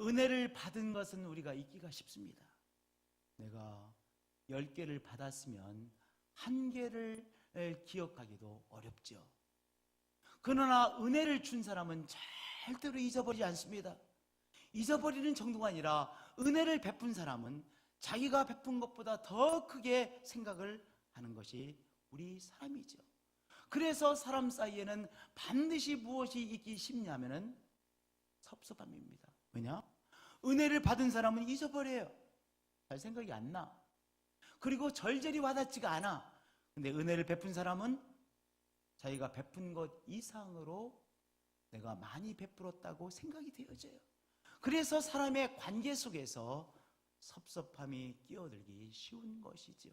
은혜를 받은 것은 우리가 잊기가 쉽습니다. 내가 10개를 받았으면 1개를 기억하기도 어렵죠. 그러나 은혜를 준 사람은 절대로 잊어버리지 않습니다. 잊어버리는 정도가 아니라 은혜를 베푼 사람은 자기가 베푼 것보다 더 크게 생각을 하는 것이 우리 사람이죠. 그래서 사람 사이에는 반드시 무엇이 있기 쉽냐면은 섭섭함입니다. 왜냐? 은혜를 받은 사람은 잊어버려요. 잘 생각이 안 나. 그리고 절절히 와닿지가 않아. 근데 은혜를 베푼 사람은 자기가 베푼 것 이상으로 내가 많이 베풀었다고 생각이 되어져요. 그래서 사람의 관계 속에서 섭섭함이 끼어들기 쉬운 것이죠.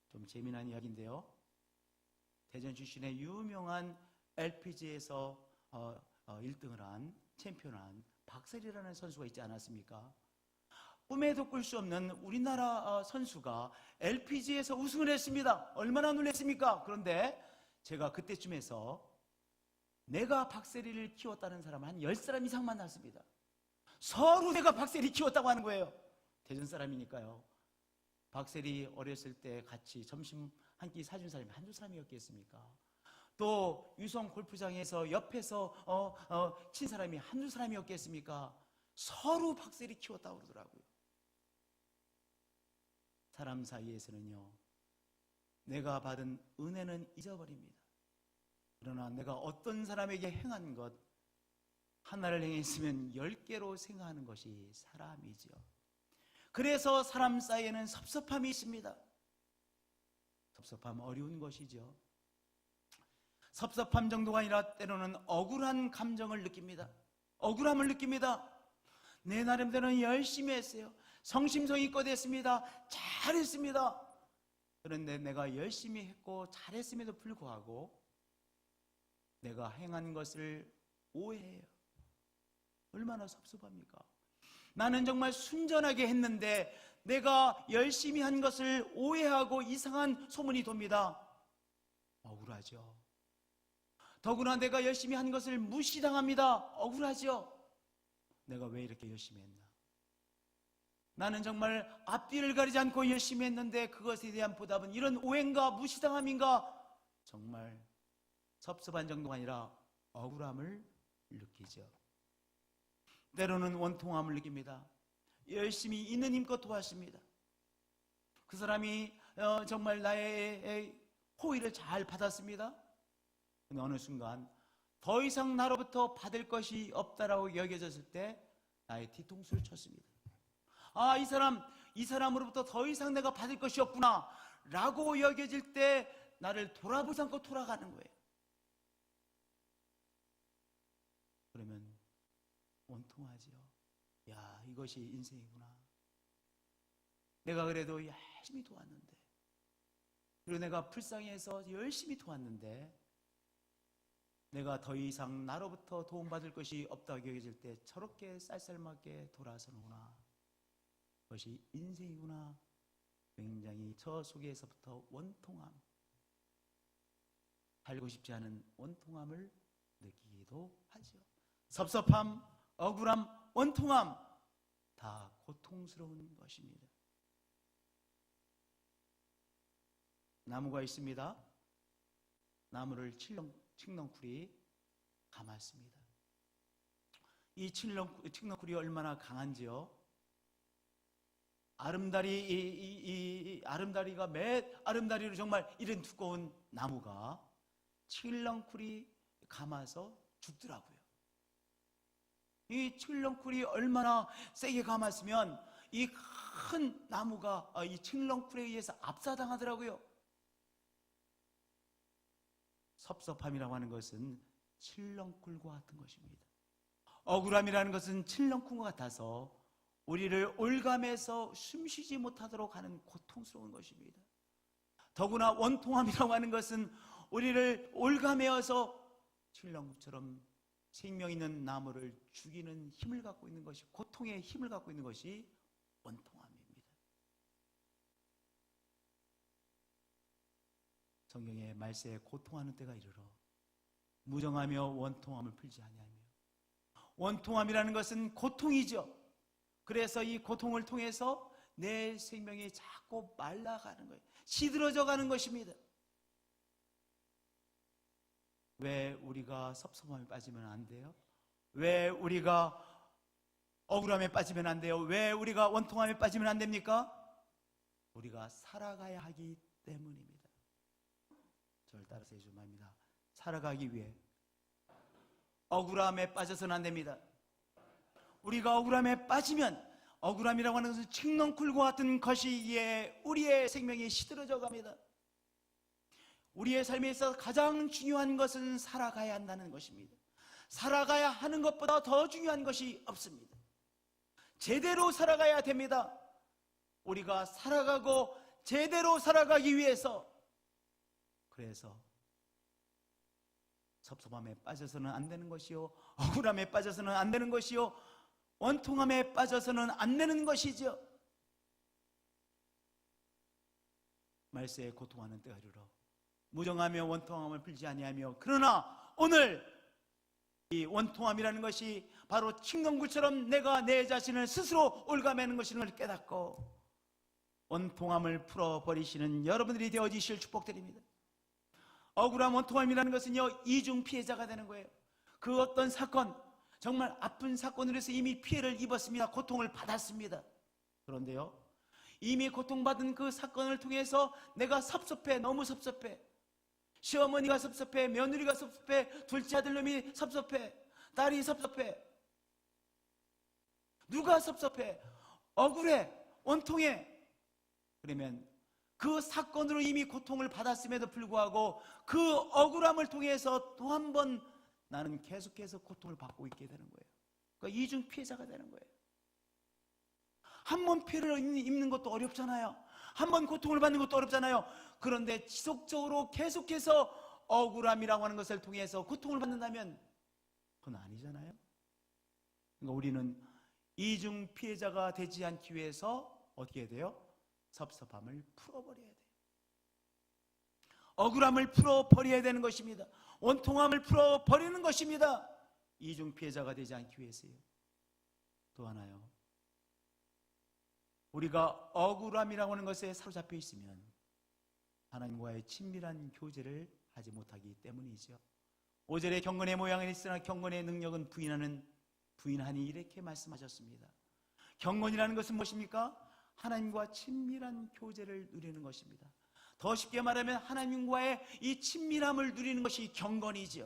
좀 재미난 이야기인데요. 대전 출신의 유명한 LPGA에서 1등을 한 챔피언한 박세리라는 선수가 있지 않았습니까? 꿈에도 꿀 수 없는 우리나라 선수가 LPGA에서 우승을 했습니다. 얼마나 놀랐습니까? 그런데 제가 그때쯤에서 내가 박세리를 키웠다는 사람 한 10사람 이상 만났습니다. 서로 내가 박세리 키웠다고 하는 거예요. 대전 사람이니까요. 박세리 어렸을 때 같이 점심 한 끼 사준 사람이 한두 사람이었겠습니까? 또 유성 골프장에서 옆에서 친 사람이 한두 사람이었겠습니까? 서로 박세리 키웠다고 그러더라고요. 사람 사이에서는요, 내가 받은 은혜는 잊어버립니다. 그러나 내가 어떤 사람에게 행한 것 하나를 행했으면 10개로 생각하는 것이 사람이죠. 그래서 사람 사이에는 섭섭함이 있습니다. 섭섭함 어려운 것이죠. 섭섭함 정도가 아니라 때로는 억울한 감정을 느낍니다. 억울함을 느낍니다. 내 나름대로는 열심히 했어요. 성심성의껏 했습니다. 잘했습니다. 그런데 내가 열심히 했고 잘했음에도 불구하고 내가 행한 것을 오해해요. 얼마나 섭섭합니까? 나는 정말 순전하게 했는데 내가 열심히 한 것을 오해하고 이상한 소문이 돕니다. 억울하죠. 더구나 내가 열심히 한 것을 무시당합니다. 억울하죠. 내가 왜 이렇게 열심히 했나? 나는 정말 앞뒤를 가리지 않고 열심히 했는데 그것에 대한 보답은 이런 오해인가 무시당함인가? 정말 섭섭한 정도가 아니라 억울함을 느끼죠. 때로는 원통함을 느낍니다. 열심히 있는 힘껏 도왔습니다. 그 사람이 정말 나의 호의를 잘 받았습니다. 근데 어느 순간 더 이상 나로부터 받을 것이 없다라고 여겨졌을 때 나의 뒤통수를 쳤습니다. 아, 이 사람으로부터 더 이상 내가 받을 것이 없구나 라고 여겨질 때 나를 돌아보지 않고 돌아가는 거예요. 그러면 원통하지요. 야, 이것이 인생이구나. 내가 그래도 열심히 도왔는데, 그리고 내가 불쌍해서 열심히 도왔는데 내가 더 이상 나로부터 도움받을 것이 없다고 여겨질 때 저렇게 쌀쌀맞게 돌아서는구나. 그것이 인생이구나. 굉장히 저 속에서부터 원통함, 살고 싶지 않은 원통함을 느끼기도 하죠. 섭섭함, 억울함, 원통함 다 고통스러운 것입니다. 나무가 있습니다. 나무를 칡넝쿨이 감았습니다. 이 칡넝쿨이 얼마나 강한지요. 아름다리가 아름다리로 정말 이런 두꺼운 나무가 칡넝쿨이 감아서 죽더라고요. 이 칡넝쿨이 얼마나 세게 감았으면 이 큰 나무가 이 칡넝쿨에 의해서 압사당하더라고요. 섭섭함이라고 하는 것은 칡넝쿨과 같은 것입니다. 억울함이라는 것은 칡넝쿨과 같아서 우리를 올감해서 숨쉬지 못하도록 하는 고통스러운 것입니다. 더구나 원통함이라고 하는 것은 우리를 올감해서 칡렁처럼 생명 있는 나무를 죽이는 힘을 갖고 있는 것이, 고통의 힘을 갖고 있는 것이 원통함입니다. 성경의 말세에 고통하는 때가 이르러 무정하며 원통함을 풀지 아니하며 원통함이라는 것은 고통이죠. 그래서 이 고통을 통해서 내 생명이 자꾸 말라가는 거예요. 시들어져 가는 것입니다. 왜 우리가 섭섭함에 빠지면 안 돼요? 왜 우리가 억울함에 빠지면 안 돼요? 왜 우리가 원통함에 빠지면 안 됩니까? 우리가 살아가야 하기 때문입니다. 저를 따라서 해주면 합니다. 살아가기 위해 억울함에 빠져서는 안 됩니다. 우리가 억울함에 빠지면 억울함이라고 하는 것은 칡넝쿨과 같은 것이 우리의 생명이 시들어져 갑니다. 우리의 삶에 있어서 가장 중요한 것은 살아가야 한다는 것입니다. 살아가야 하는 것보다 더 중요한 것이 없습니다. 제대로 살아가야 됩니다. 우리가 살아가고 제대로 살아가기 위해서, 그래서 섭섭함에 빠져서는 안 되는 것이요, 억울함에 빠져서는 안 되는 것이요, 원통함에 빠져서는 안 되는 것이죠. 말세에 고통하는 때가 이르러 무정하며 원통함을 풀지 아니하며, 그러나 오늘 이 원통함이라는 것이 바로 칡넝쿨처럼 내가 내 자신을 스스로 올가매는 것임을 깨닫고 원통함을 풀어버리시는 여러분들이 되어지실 축복드립니다. 억울함, 원통함이라는 것은요, 이중 피해자가 되는 거예요. 그 어떤 사건, 정말 아픈 사건으로 해서 이미 피해를 입었습니다. 고통을 받았습니다. 그런데요, 이미 고통받은 그 사건을 통해서 내가 섭섭해, 너무 섭섭해, 시어머니가 섭섭해, 며느리가 섭섭해, 둘째 아들놈이 섭섭해, 딸이 섭섭해, 누가 섭섭해, 억울해, 원통해. 그러면 그 사건으로 이미 고통을 받았음에도 불구하고 그 억울함을 통해서 또 한 번 나는 계속해서 고통을 받고 있게 되는 거예요. 그러니까 이중 피해자가 되는 거예요. 한 번 피해를 입는 것도 어렵잖아요. 한 번 고통을 받는 것도 어렵잖아요. 그런데 지속적으로 계속해서 억울함이라고 하는 것을 통해서 고통을 받는다면 그건 아니잖아요. 그러니까 우리는 이중 피해자가 되지 않기 위해서 어떻게 해야 돼요? 섭섭함을 풀어버려야 돼요. 억울함을 풀어버려야 되는 것입니다. 원통함을 풀어버리는 것입니다. 이중 피해자가 되지 않기 위해서요. 또 하나요, 우리가 억울함이라고 하는 것에 사로잡혀 있으면 하나님과의 친밀한 교제를 하지 못하기 때문이죠. 5절에 경건의 모양은 있으나 경건의 능력은 부인하니 이렇게 말씀하셨습니다. 경건이라는 것은 무엇입니까? 하나님과 친밀한 교제를 누리는 것입니다. 더 쉽게 말하면 하나님과의 이 친밀함을 누리는 것이 경건이지요.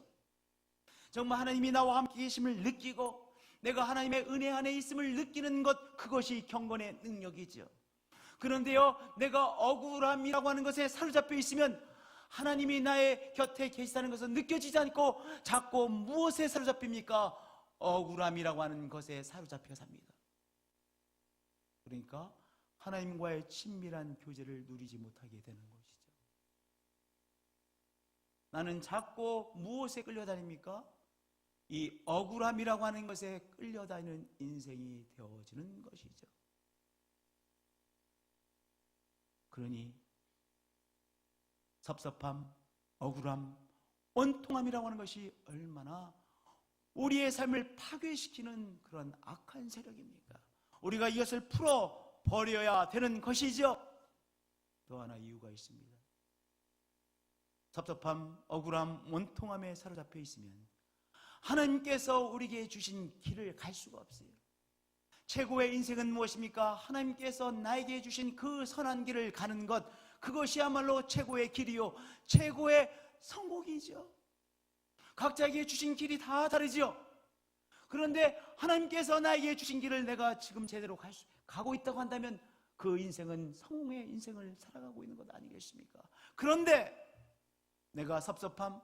정말 하나님이 나와 함께 계심을 느끼고 내가 하나님의 은혜 안에 있음을 느끼는 것, 그것이 경건의 능력이죠. 그런데요, 내가 억울함이라고 하는 것에 사로잡혀 있으면 하나님이 나의 곁에 계시다는 것은 느껴지지 않고 자꾸 무엇에 사로잡힙니까? 억울함이라고 하는 것에 사로잡혀 삽니다. 그러니까 하나님과의 친밀한 교제를 누리지 못하게 되는 것이죠. 나는 자꾸 무엇에 끌려다닙니까? 이 억울함이라고 하는 것에 끌려다니는 인생이 되어지는 것이죠. 그러니 섭섭함, 억울함, 원통함이라고 하는 것이 얼마나 우리의 삶을 파괴시키는 그런 악한 세력입니까? 우리가 이것을 풀어버려야 되는 것이죠. 또 하나 이유가 있습니다. 섭섭함, 억울함, 원통함에 사로잡혀 있으면 하나님께서 우리에게 주신 길을 갈 수가 없어요. 최고의 인생은 무엇입니까? 하나님께서 나에게 주신 그 선한 길을 가는 것, 그것이야말로 최고의 길이요, 최고의 성공이죠. 각자에게 주신 길이 다 다르죠. 그런데 하나님께서 나에게 주신 길을 내가 지금 제대로 가고 있다고 한다면 그 인생은 성공의 인생을 살아가고 있는 것 아니겠습니까? 그런데 내가 섭섭함,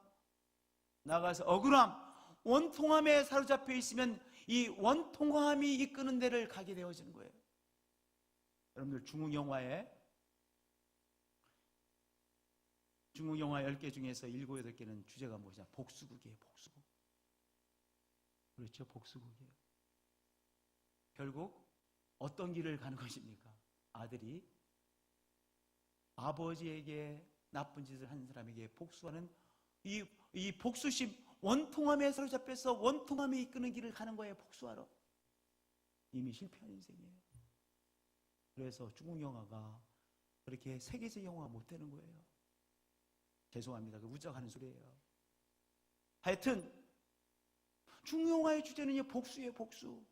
나가서 억울함, 원통함에 사로잡혀 있으면 이 원통함이 이끄는 데를 가게 되어지는 거예요. 여러분들 중국 영화 10개 중에서 7, 8개는 주제가 뭐냐? 복수극이에요. 복수극. 그렇죠? 복수극이에요. 결국 어떤 길을 가는 것입니까? 아들이 아버지에게 나쁜 짓을 한 사람에게 복수하는 이 복수심, 원통함에 사로잡혀서 원통함에 이끄는 길을 가는 거예요. 복수하러. 이미 실패한 인생이에요. 그래서 중국 영화가 그렇게 세계적 영화가 못 되는 거예요. 죄송합니다. 그 우쩍하는 소리예요. 하여튼 중국 영화의 주제는요, 복수예요. 복수.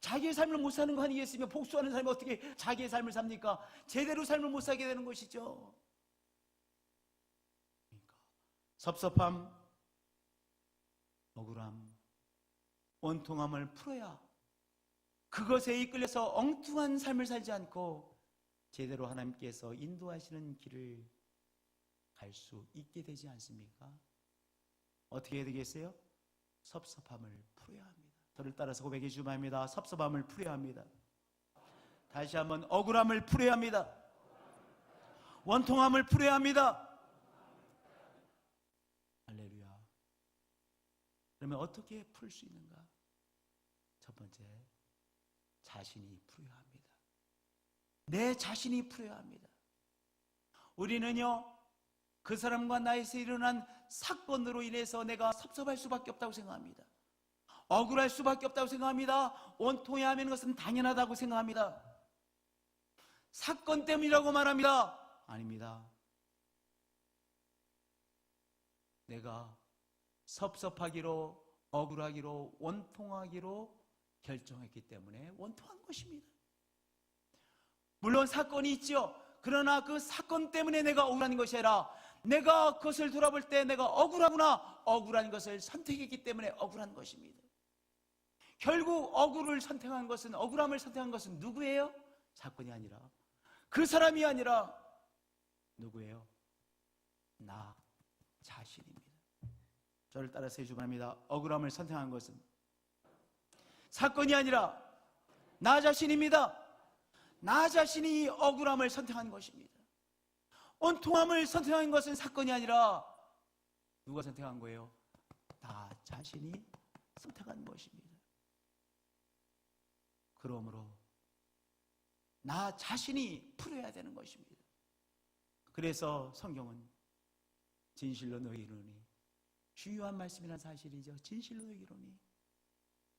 자기의 삶을 못 사는 거 아니겠으면 복수하는 사람이 어떻게 자기의 삶을 삽니까? 제대로 삶을 못 살게 되는 것이죠. 그러니까 섭섭함, 억울함, 원통함을 풀어야 그것에 이끌려서 엉뚱한 삶을 살지 않고 제대로 하나님께서 인도하시는 길을 갈 수 있게 되지 않습니까? 어떻게 해야 되겠어요? 섭섭함을 풀어야 합니다. 저를 따라서 고백해 주시기 바랍니다. 섭섭함을 풀어야 합니다. 다시 한번 억울함을 풀어야 합니다. 원통함을 풀어야 합니다. 할렐루야. 그러면 어떻게 풀 수 있는가? 첫 번째, 자신이 풀어야 합니다. 내 자신이 풀어야 합니다. 우리는요, 그 사람과 나에서 일어난 사건으로 인해서 내가 섭섭할 수밖에 없다고 생각합니다. 억울할 수밖에 없다고 생각합니다. 원통해야 하는 것은 당연하다고 생각합니다. 사건 때문이라고 말합니다. 아닙니다. 내가 섭섭하기로, 억울하기로, 원통하기로 결정했기 때문에 원통한 것입니다. 물론 사건이 있죠. 그러나 그 사건 때문에 내가 억울한 것이 아니라 내가 그것을 돌아볼 때 내가 억울하구나, 억울한 것을 선택했기 때문에 억울한 것입니다. 결국 억울함을 선택한 것은 누구예요? 사건이 아니라, 그 사람이 아니라 누구예요? 나 자신입니다. 저를 따라서 해주시기 바랍니다. 억울함을 선택한 것은 사건이 아니라 나 자신입니다. 나 자신이 억울함을 선택한 것입니다. 원통함을 선택한 것은 사건이 아니라 누가 선택한 거예요? 나 자신이 선택한 것입니다. 그러므로 나 자신이 풀어야 되는 것입니다. 그래서 성경은 진실로 너희를 이루니, 주요한 말씀이란 사실이죠. 진실로 너희를 이루니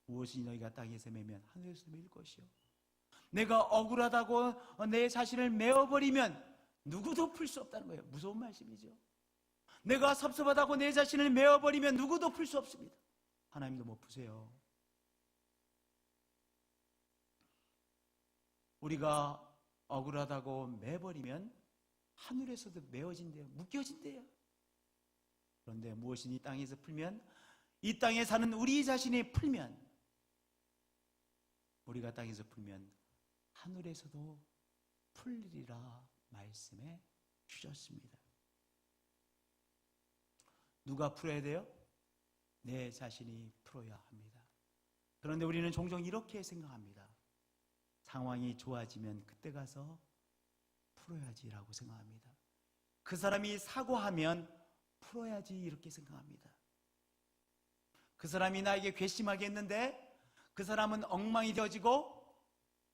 무엇이 너희가 땅에서 매면 하늘에서 매일 것이요, 내가 억울하다고 내 자신을 메어버리면 누구도 풀 수 없다는 거예요. 무서운 말씀이죠. 내가 섭섭하다고 내 자신을 메어버리면 누구도 풀 수 없습니다. 하나님도 못 푸세요. 우리가 억울하다고 매버리면 하늘에서도 메어진대요. 묶여진대요. 그런데 무엇이 이 땅에서 풀면, 이 땅에 사는 우리 자신이 풀면, 우리가 땅에서 풀면 하늘에서도 풀리리라 말씀해 주셨습니다. 누가 풀어야 돼요? 내 자신이 풀어야 합니다. 그런데 우리는 종종 이렇게 생각합니다. 상황이 좋아지면 그때 가서 풀어야지라고 생각합니다. 그 사람이 사과하면 풀어야지 이렇게 생각합니다. 그 사람이 나에게 괘씸하게 했는데 그 사람은 엉망이 되어지고,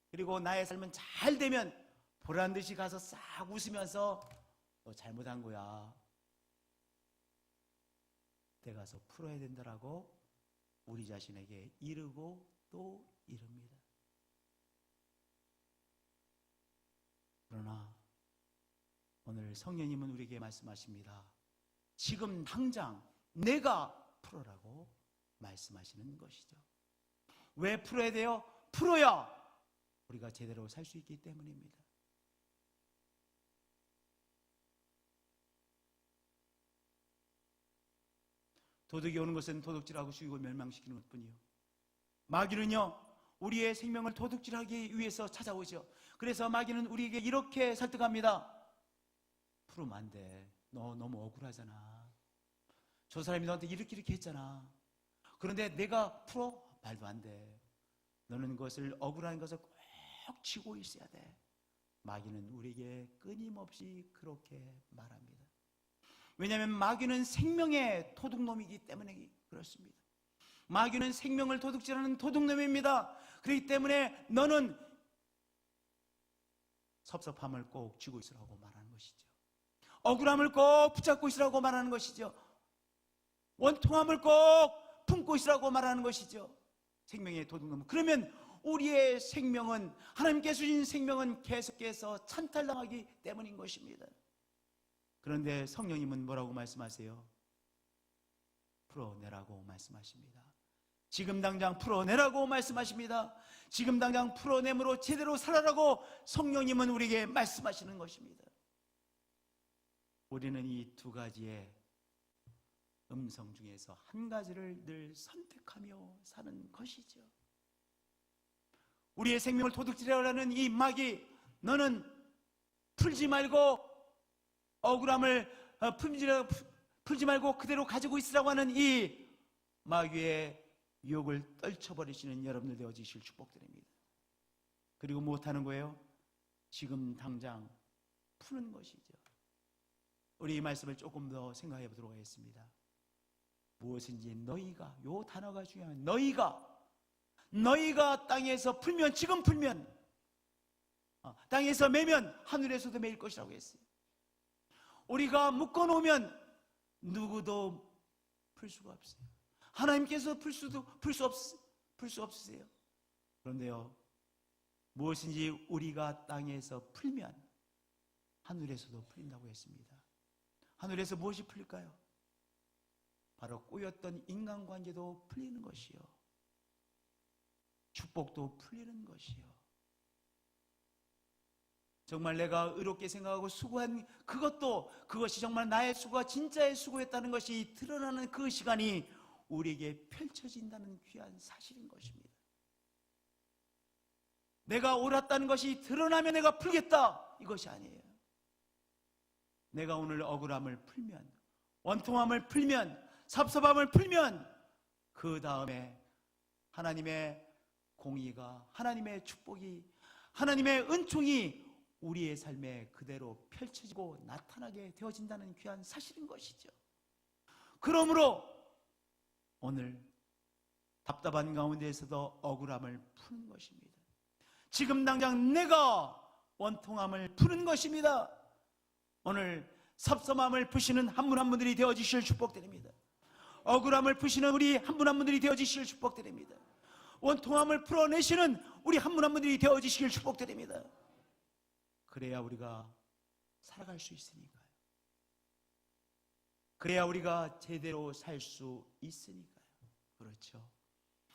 그리고 나의 삶은 잘 되면 보란 듯이 가서 싹 웃으면서 너 잘못한 거야, 그때 가서 풀어야 된다라고 우리 자신에게 이르고 또 이릅니다. 그러나 오늘 성령님은 우리에게 말씀하십니다. 지금 당장 내가 풀어라고 말씀하시는 것이죠. 왜 풀어야 돼요? 풀어야 우리가 제대로 살 수 있기 때문입니다. 도둑이 오는 것은 도둑질하고 죽이고 멸망시키는 것뿐이요, 마귀는요 우리의 생명을 도둑질하기 위해서 찾아오죠. 그래서 마귀는 우리에게 이렇게 설득합니다. 풀으면 안 돼. 너 너무 억울하잖아. 저 사람이 너한테 이렇게 했잖아. 그런데 내가 풀어? 말도 안 돼. 너는 그것을, 억울한 것을 꼭 쥐고 있어야 돼. 마귀는 우리에게 끊임없이 그렇게 말합니다. 왜냐하면 마귀는 생명의 도둑놈이기 때문에 그렇습니다. 마귀는 생명을 도둑질하는 도둑놈입니다. 그렇기 때문에 너는 섭섭함을 꼭 쥐고 있으라고 말하는 것이죠. 억울함을 꼭 붙잡고 있으라고 말하는 것이죠. 원통함을 꼭 품고 있으라고 말하는 것이죠. 생명의 도둑놈. 그러면 우리의 생명은, 하나님께서 주신 생명은 계속해서 찬탈당하기 때문인 것입니다. 그런데 성령님은 뭐라고 말씀하세요? 풀어내라고 말씀하십니다. 지금 당장 풀어내라고 말씀하십니다. 지금 당장 풀어내므로 제대로 살아라고 성령님은 우리에게 말씀하시는 것입니다. 우리는 이 두 가지의 음성 중에서 한 가지를 늘 선택하며 사는 것이죠. 우리의 생명을 도둑질하려는 이 마귀, 너는 풀지 말고 억울함을 풀지 말고 그대로 가지고 있으라고 하는 이 마귀의 유혹을 떨쳐버리시는 여러분들 되어지실 축복드립니다. 그리고 무엇하는 거예요? 지금 당장 푸는 것이죠. 우리 이 말씀을 조금 더 생각해 보도록 하겠습니다. 무엇인지 너희가, 요 단어가 중요한 너희가 땅에서 풀면, 지금 풀면, 땅에서 매면 하늘에서도 매일 것이라고 했어요. 우리가 묶어놓으면 누구도 풀 수가 없어요. 하나님께서 풀 수 없으세요. 그런데요, 무엇인지 우리가 땅에서 풀면 하늘에서도 풀린다고 했습니다. 하늘에서 무엇이 풀릴까요? 바로 꼬였던 인간관계도 풀리는 것이요, 축복도 풀리는 것이요, 정말 내가 의롭게 생각하고 수고한 그것이 정말 나의 수고가 진짜의 수고였다는 것이 드러나는 그 시간이 우리에게 펼쳐진다는 귀한 사실인 것입니다. 내가 옳았다는 것이 드러나면 내가 풀겠다, 이것이 아니에요. 내가 오늘 억울함을 풀면, 원통함을 풀면, 섭섭함을 풀면 그 다음에 하나님의 공의가, 하나님의 축복이, 하나님의 은총이 우리의 삶에 그대로 펼쳐지고 나타나게 되어진다는 귀한 사실인 것이죠. 그러므로 오늘 답답한 가운데에서도 억울함을 푸는 것입니다. 지금 당장 내가 원통함을 푸는 것입니다. 오늘 섭섭함을 푸시는 한 분 한 분들이 되어주실 축복드립니다. 억울함을 푸시는 우리 한 분 한 분들이 되어주실 축복드립니다. 원통함을 풀어내시는 우리 한 분 한 분들이 되어주실 축복드립니다. 그래야 우리가 살아갈 수 있으니까요. 그래야 우리가 제대로 살 수 있으니까요. 그렇죠.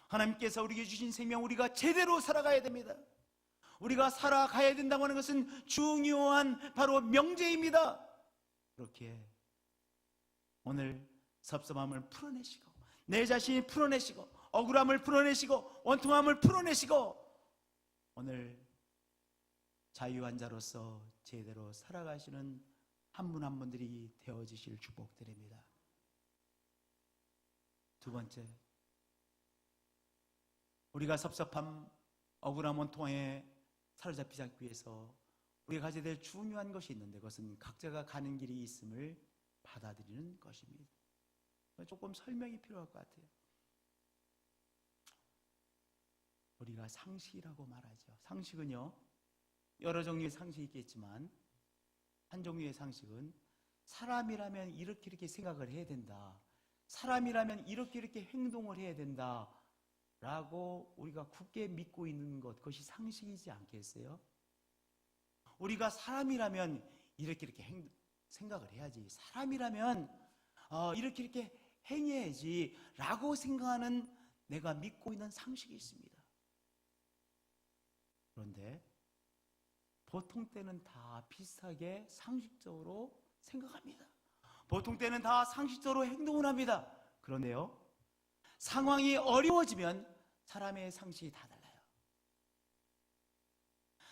하나님께서 우리에게 주신 생명, 우리가 제대로 살아가야 됩니다. 우리가 살아가야 된다고 하는 것은 중요한 바로 명제입니다. 그렇게 오늘 섭섭함을 풀어내시고, 내 자신이 풀어내시고, 억울함을 풀어내시고, 원통함을 풀어내시고, 오늘 자유한 자로서 제대로 살아가시는 한 분 한 분들이 되어지실 축복드립니다. 두 번째, 우리가 섭섭함, 억울함, 원통함에 사로잡히지 않기 위해서 우리가 가져야 될 중요한 것이 있는데, 그것은 각자가 가는 길이 있음을 받아들이는 것입니다. 조금 설명이 필요할 것 같아요. 우리가 상식이라고 말하죠. 상식은요, 여러 종류의 상식이 있겠지만 한 종류의 상식은 사람이라면 이렇게 생각을 해야 된다, 사람이라면 이렇게 행동을 해야 된다 라고 우리가 굳게 믿고 있는 것, 그것이 상식이지 않겠어요? 우리가 사람이라면 이렇게 생각을 해야지, 사람이라면 이렇게 행해야지 라고 생각하는 내가 믿고 있는 상식이 있습니다. 그런데 보통 때는 다 비슷하게 상식적으로 생각합니다. 보통 때는 다 상식적으로 행동을 합니다. 그런데요, 상황이 어려워지면 사람의 상식이 다 달라요.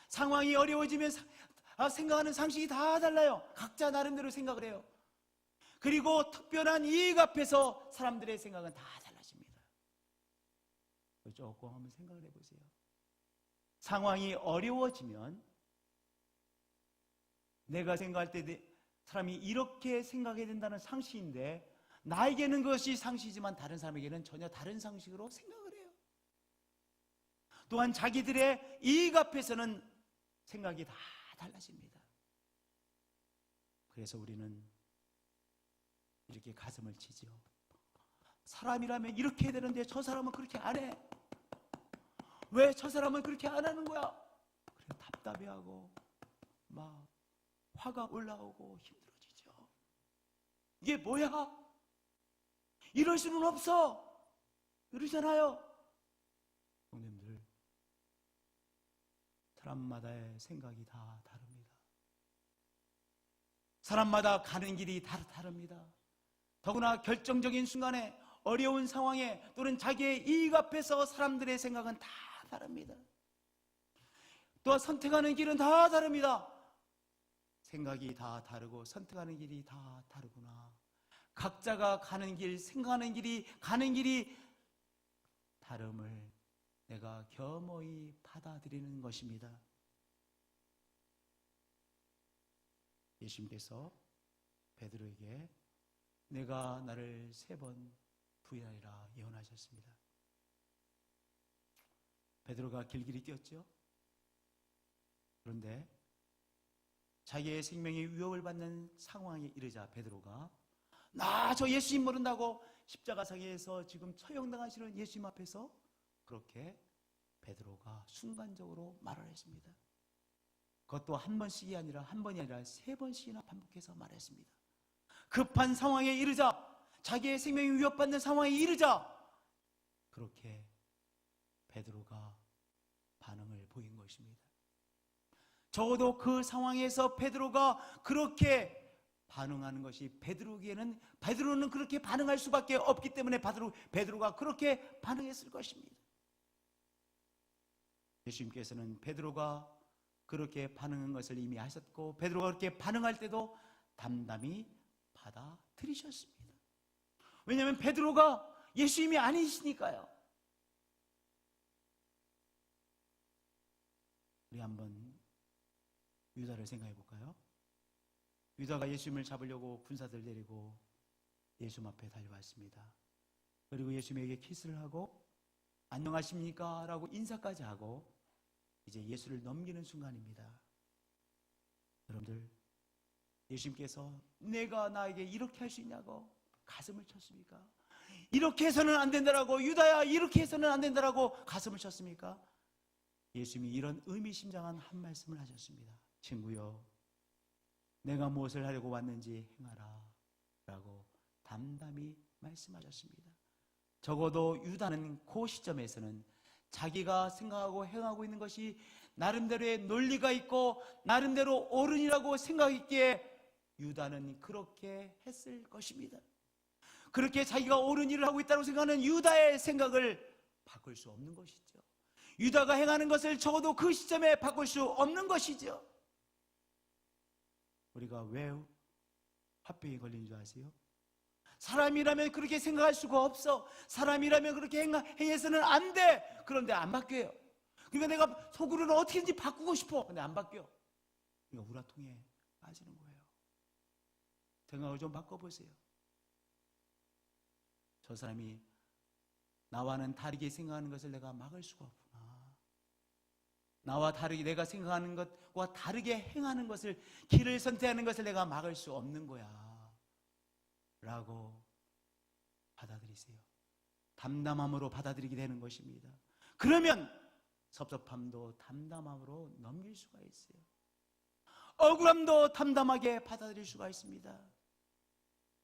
상황이 어려워지면 생각하는 상식이 다 달라요. 각자 나름대로 생각을 해요. 그리고 특별한 이익 앞에서 사람들의 생각은 다 달라집니다. 조금 한번 생각을 해보세요. 상황이 어려워지면 내가 생각할 때 사람이 이렇게 생각해야 된다는 상식인데, 나에게는 그것이 상식이지만 다른 사람에게는 전혀 다른 상식으로 생각을 해요. 또한 자기들의 이익 앞에서는 생각이 다 달라집니다. 그래서 우리는 이렇게 가슴을 치죠. 사람이라면 이렇게 해야 되는데 저 사람은 그렇게 안 해. 왜 저 사람은 그렇게 안 하는 거야? 그래 답답해하고 막 화가 올라오고 힘들어지죠. 이게 뭐야? 이럴 수는 없어. 그러잖아요. 형님들, 사람마다의 생각이 다 다릅니다. 사람마다 가는 길이 다 다릅니다. 더구나 결정적인 순간에 어려운 상황에 또는 자기의 이익 앞에서 사람들의 생각은 다 다릅니다. 또 선택하는 길은 다 다릅니다. 생각이 다 다르고 선택하는 길이 다 다르구나. 각자가 가는 길, 생각하는 길이, 가는 길이 다름을 내가 겸허히 받아들이는 것입니다. 예수님께서 베드로에게 내가 나를 3번 부인하리라 예언하셨습니다. 베드로가 길길이 뛰었죠. 그런데 자기의 생명이 위협을 받는 상황에 이르자 베드로가 나 저 예수님 모른다고 십자가상에서 지금 처형당하시는 예수님 앞에서 그렇게 베드로가 순간적으로 말을 했습니다. 그것도 한 번씩이 아니라 한 번이 아니라 3번씩이나 반복해서 말했습니다. 급한 상황에 이르자, 자기의 생명이 위협받는 상황에 이르자 그렇게 베드로가 반응을 보인 것입니다. 적어도 그 상황에서 베드로가 그렇게 반응하는 것이 베드로는 그렇게 반응할 수밖에 없기 때문에 베드로가 그렇게 반응했을 것입니다. 예수님께서는 베드로가 그렇게 반응한 것을 이미 하셨고 베드로가 그렇게 반응할 때도 담담히 받아들이셨습니다. 왜냐하면 베드로가 예수님이 아니시니까요. 우리 한번 유다를 생각해 볼까요? 유다가 예수님을 잡으려고 군사들 데리고 예수님 앞에 달려왔습니다. 그리고 예수님에게 키스를 하고 안녕하십니까? 라고 인사까지 하고 이제 예수를 넘기는 순간입니다. 여러분들, 예수님께서 내가 나에게 이렇게 할 수 있냐고 가슴을 쳤습니까? 이렇게 해서는 안 된다라고, 유다야 이렇게 해서는 안 된다라고 가슴을 쳤습니까? 예수님이 이런 의미심장한 한 말씀을 하셨습니다. 친구여, 내가 무엇을 하려고 왔는지 행하라 라고 담담히 말씀하셨습니다. 적어도 유다는 그 시점에서는 자기가 생각하고 행하고 있는 것이 나름대로의 논리가 있고 나름대로 옳으니라고 생각했기에 유다는 그렇게 했을 것입니다. 그렇게 자기가 옳은 일을 하고 있다고 생각하는 유다의 생각을 바꿀 수 없는 것이죠. 유다가 행하는 것을 적어도 그 시점에 바꿀 수 없는 것이죠. 우리가 왜 화병이 걸린 줄 아세요? 사람이라면 그렇게 생각할 수가 없어. 사람이라면 그렇게 행해서는 안 돼. 그런데 안 바뀌어요. 그러니까 내가 속으로는 어떻게든지 바꾸고 싶어. 근데 안 바뀌어. 그러니까 우라통에 빠지는 거예요. 생각을 좀 바꿔보세요. 저 사람이 나와는 다르게 생각하는 것을 내가 막을 수가 없구나. 나와 다르게 내가 생각하는 것과 다르게 행하는 것을, 길을 선택하는 것을 내가 막을 수 없는 거야 라고 받아들이세요. 담담함으로 받아들이게 되는 것입니다. 그러면 섭섭함도 담담함으로 넘길 수가 있어요. 억울함도 담담하게 받아들일 수가 있습니다.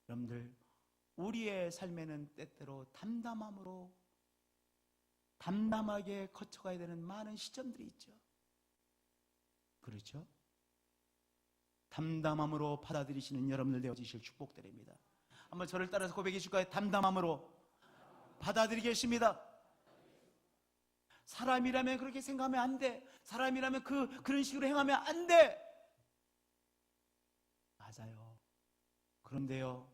여러분들, 우리의 삶에는 때때로 담담하게 거쳐가야 되는 많은 시점들이 있죠. 그렇죠? 담담함으로 받아들이시는 여러분들 되어주실 축복드립니다. 한번 저를 따라서 고백해 주실까요? 담담함으로 받아들이겠습니다. 사람이라면 그렇게 생각하면 안 돼. 사람이라면 그런 식으로 행하면 안 돼. 맞아요. 그런데요,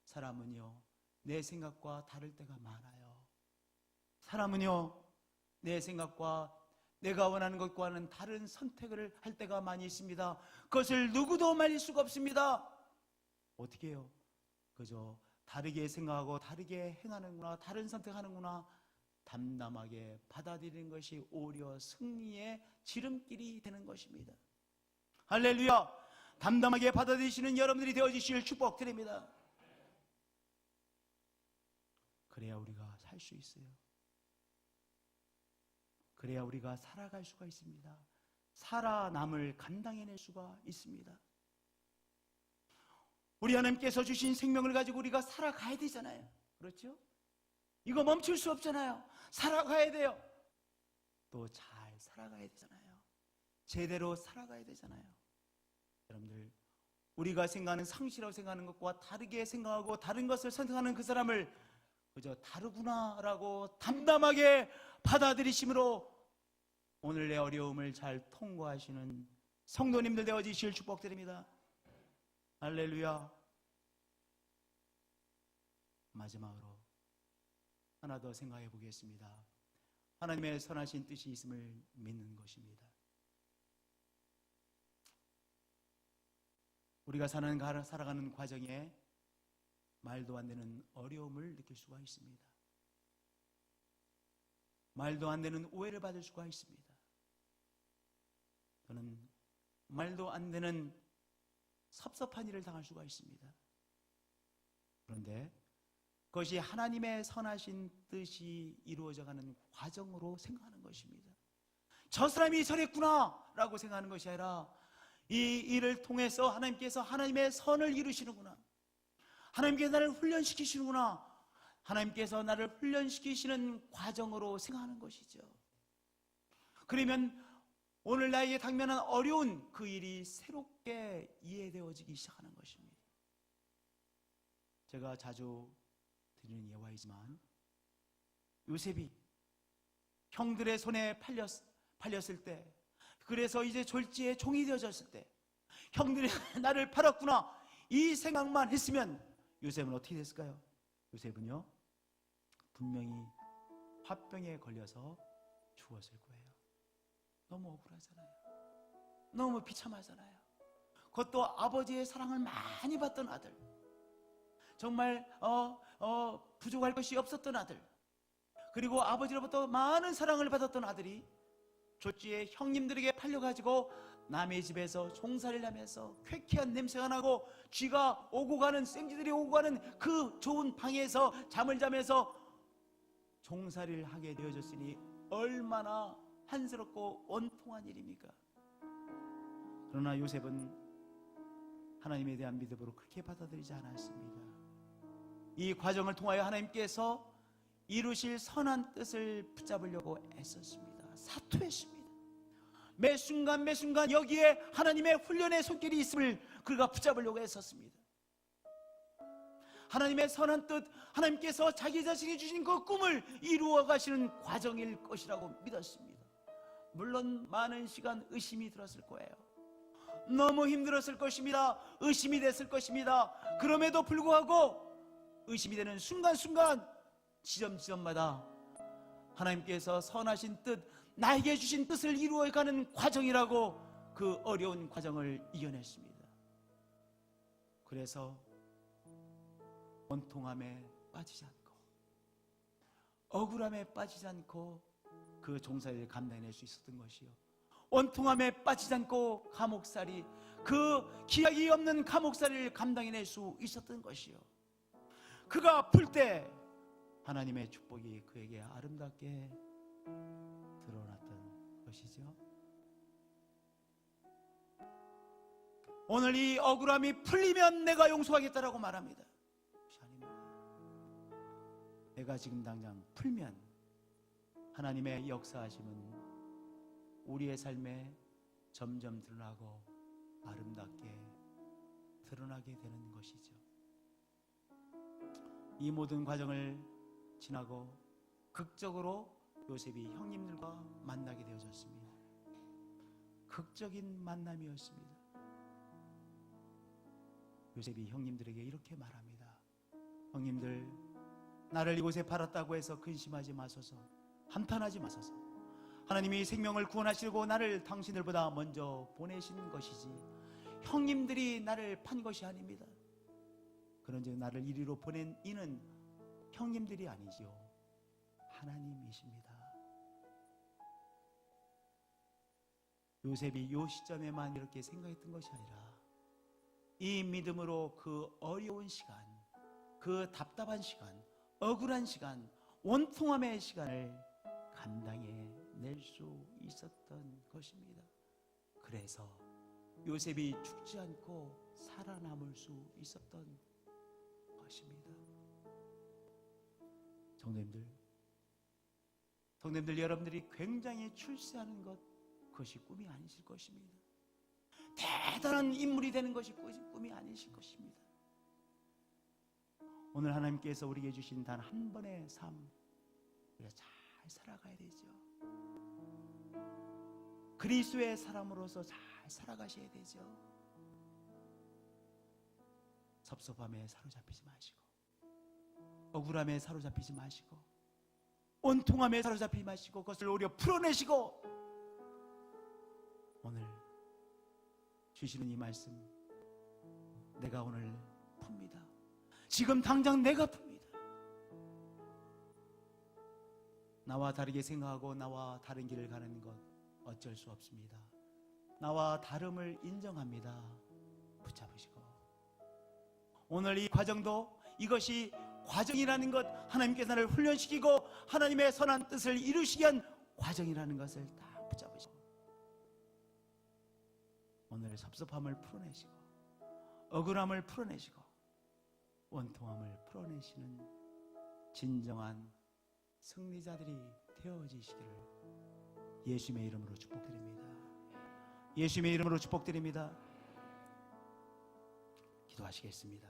사람은요, 내 생각과 다를 때가 많아요. 사람은요, 내 생각과 내가 원하는 것과는 다른 선택을 할 때가 많이 있습니다. 그것을 누구도 말릴 수가 없습니다. 어떻게 해요? 그저 다르게 생각하고 다르게 행하는구나, 다른 선택하는구나, 담담하게 받아들이는 것이 오히려 승리의 지름길이 되는 것입니다. 할렐루야! 담담하게 받아들이시는 여러분들이 되어주실 축복드립니다. 그래야 우리가 살 수 있어요. 그래야 우리가 살아갈 수가 있습니다. 살아남을 감당해낼 수가 있습니다. 우리 하나님께서 주신 생명을 가지고 우리가 살아가야 되잖아요. 그렇죠? 이거 멈출 수 없잖아요. 살아가야 돼요. 또 잘 살아가야 되잖아요. 제대로 살아가야 되잖아요. 여러분들, 우리가 생각하는 상식이라고 생각하는 것과 다르게 생각하고 다른 것을 선택하는 그 사람을 그저 다르구나라고 담담하게 받아들이심으로 오늘 내 어려움을 잘 통과하시는 성도님들 되어지실 축복드립니다. 할렐루야. 마지막으로 하나 더 생각해 보겠습니다. 하나님의 선하신 뜻이 있음을 믿는 것입니다. 우리가 살아가는 과정에 말도 안 되는 어려움을 느낄 수가 있습니다. 말도 안 되는 오해를 받을 수가 있습니다. 저는 말도 안 되는 섭섭한 일을 당할 수가 있습니다. 그런데 그것이 하나님의 선하신 뜻이 이루어져가는 과정으로 생각하는 것입니다. 저 사람이 저랬구나 라고 생각하는 것이 아니라 이 일을 통해서 하나님께서 하나님의 선을 이루시는구나, 하나님께서 나를 훈련시키시는구나, 하나님께서 나를 훈련시키시는 과정으로 생각하는 것이죠. 그러면 오늘 나에게 당면한 어려운 그 일이 새롭게 이해되어지기 시작하는 것입니다. 제가 자주 드리는 예화이지만 요셉이 형들의 손에 팔렸을 때, 그래서 이제 졸지에 종이 되어졌을 때 형들이 나를 팔았구나 이 생각만 했으면 요셉은 어떻게 됐을까요? 요셉은요 분명히 화병에 걸려서 죽었을 거예요. 너무 억울하잖아요. 너무 비참하잖아요. 그것도 아버지의 사랑을 많이 받던 아들, 정말 부족할 것이 없었던 아들, 그리고 아버지로부터 많은 사랑을 받았던 아들이 졸지에 형님들에게 팔려가지고 남의 집에서 종살이를 하면서 쾌쾌한 냄새가 나고 쥐가 오고 가는, 생쥐들이 오고 가는 그 좋은 방에서 잠을 자면서 종살이를 하게 되어졌으니 얼마나 한스럽고 원통한 일입니까? 그러나 요셉은 하나님에 대한 믿음으로 그렇게 받아들이지 않았습니다. 이 과정을 통하여 하나님께서 이루실 선한 뜻을 붙잡으려고 애썼습니다. 사투했습니다. 매 순간 매 순간 여기에 하나님의 훈련의 손길이 있음을 그가 붙잡으려고 애썼습니다. 하나님의 선한 뜻, 하나님께서 자기 자신이 주신 그 꿈을 이루어 가시는 과정일 것이라고 믿었습니다. 물론 많은 시간 의심이 들었을 거예요. 너무 힘들었을 것입니다. 의심이 됐을 것입니다. 그럼에도 불구하고 의심이 되는 순간순간, 지점마다 하나님께서 선하신 뜻, 나에게 주신 뜻을 이루어가는 과정이라고 그 어려운 과정을 이겨냈습니다. 그래서 원통함에 빠지지 않고 억울함에 빠지지 않고 그 종살이를 감당해낼 수 있었던 것이요, 원통함에 빠지지 않고 감옥살이, 그 기약이 없는 감옥살이를 감당해낼 수 있었던 것이요, 그가 아플 때 하나님의 축복이 그에게 아름답게 드러났던 것이죠. 오늘 이 억울함이 풀리면 내가 용서하겠다라고 말합니다. 그것이 아닙니다. 내가 지금 당장 풀면 하나님의 역사하심은 우리의 삶에 점점 드러나고 아름답게 드러나게 되는 것이죠. 이 모든 과정을 지나고 극적으로 요셉이 형님들과 만나게 되어졌습니다. 극적인 만남이었습니다. 요셉이 형님들에게 이렇게 말합니다. 형님들, 나를 이곳에 팔았다고 해서 근심하지 마소서, 한탄하지 마소서. 하나님이 생명을 구원하시려고 나를 당신들보다 먼저 보내신 것이지 형님들이 나를 판 것이 아닙니다. 그런즉 나를 이리로 보낸 이는 형님들이 아니지요, 하나님이십니다. 요셉이 이 시점에만 이렇게 생각했던 것이 아니라 이 믿음으로 그 어려운 시간, 그 답답한 시간, 억울한 시간, 원통함의 시간을 감당해 낼 수 있었던 것입니다. 그래서 요셉이 죽지 않고 살아남을 수 있었던 것입니다. 성도님들, 여러분들이 굉장히 출세하는 것, 그것이 꿈이 아니실 것입니다. 대단한 인물이 되는 것이 꿈이 아니실 것입니다. 오늘 하나님께서 우리에게 주신 단 한 번의 삶, 우리가 잘 살아가야 되죠. 그리스도의 사람으로서 잘 살아가셔야 되죠. 섭섭함에 사로잡히지 마시고, 억울함에 사로잡히지 마시고, 원통함에 사로잡히지 마시고, 그것을 오히려 풀어내시고, 오늘 주시는 이 말씀, 내가 오늘 풉니다. 지금 당장 내가 풉니다. 나와 다르게 생각하고 나와 다른 길을 가는 것 어쩔 수 없습니다. 나와 다름을 인정합니다. 붙잡으시고, 오늘 이 과정도 이것이 과정이라는 것, 하나님께서 나를 훈련시키고 하나님의 선한 뜻을 이루시기 위한 과정이라는 것을 다 붙잡으시고, 오늘 섭섭함을 풀어내시고, 억울함을 풀어내시고, 원통함을 풀어내시는 진정한 승리자들이 되어지시기를 예수님의 이름으로 축복드립니다. 예수님의 이름으로 축복드립니다. 기도하시겠습니다.